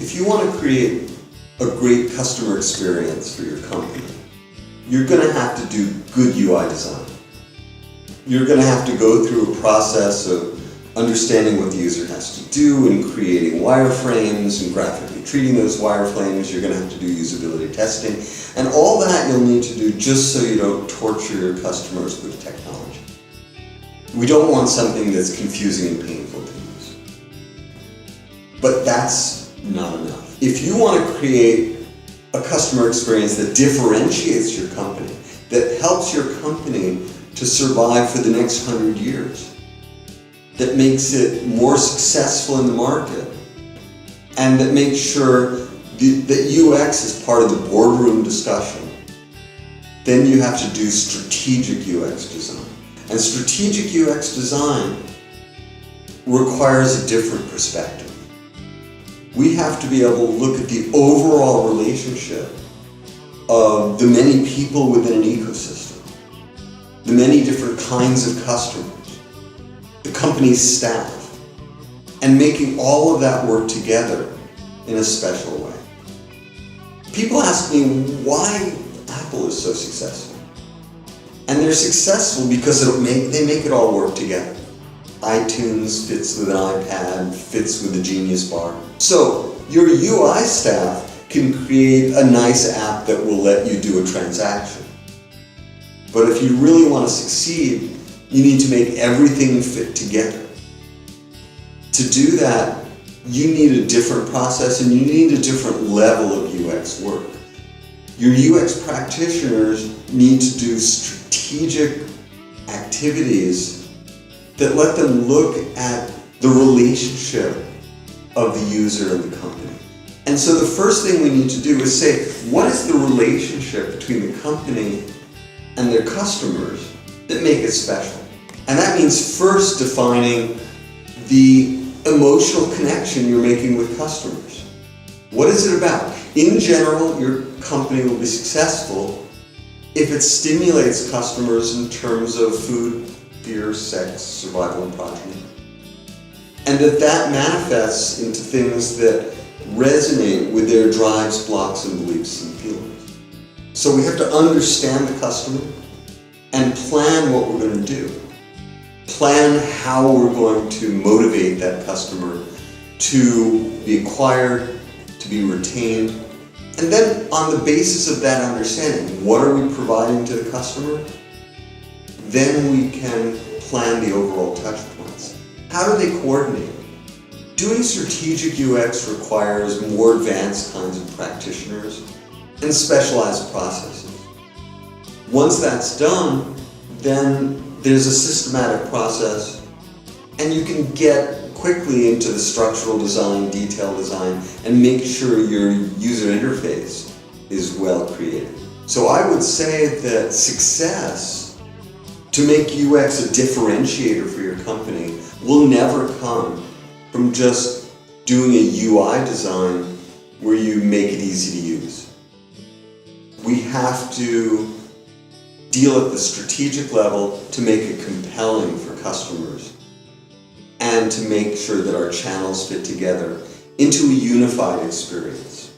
If you want to create a great customer experience for your company, you're going to have to do good UI design. You're going to have to go through a process of understanding what the user has to do and creating wireframes and graphically treating those wireframes. You're going to have to do usability testing. And all that you'll need to do just so you don't torture your customers with technology. We don't want something that's confusing and painful to use. But that's not enough. If you want to create a customer experience that differentiates your company, that helps your company to survive for the next 100 years, that makes it more successful in the market, and that makes sure that UX is part of the boardroom discussion, then you have to do strategic UX design. And strategic UX design requires a different perspective. We have to be able to look at the overall relationship of the many people within an ecosystem, the many different kinds of customers, the company's staff, and making all of that work together in a special way. People ask me why Apple is so successful. And they're successful because they make it all work together. iTunes fits with an iPad, fits with a Genius bar. So your UI staff can create a nice app that will let you do a transaction. But if you really want to succeed, you need to make everything fit together. To do that, you need a different process and you need a different level of UX work. Your UX practitioners need to do strategic activities that let them look at the relationship of the user and the company. And so the first thing we need to do is say, what is the relationship between the company and their customers that make it special? And that means first defining the emotional connection you're making with customers. What is it about? In general, your company will be successful if it stimulates customers in terms of food, fear, sex, survival, and progeny. And that manifests into things that resonate with their drives, blocks, and beliefs and feelings. So we have to understand the customer and plan what we're going to do. Plan how we're going to motivate that customer to be acquired, to be retained, and then on the basis of that understanding, what are we providing to the customer? Then we can plan the overall touch points. How do they coordinate? Doing strategic UX requires more advanced kinds of practitioners and specialized processes. Once that's done, then there's a systematic process, and you can get quickly into the structural design, detail design, and make sure your user interface is well created. So I would say that success to make UX a differentiator for your company will never come from just doing a UI design where you make it easy to use. We have to deal at the strategic level to make it compelling for customers and to make sure that our channels fit together into a unified experience.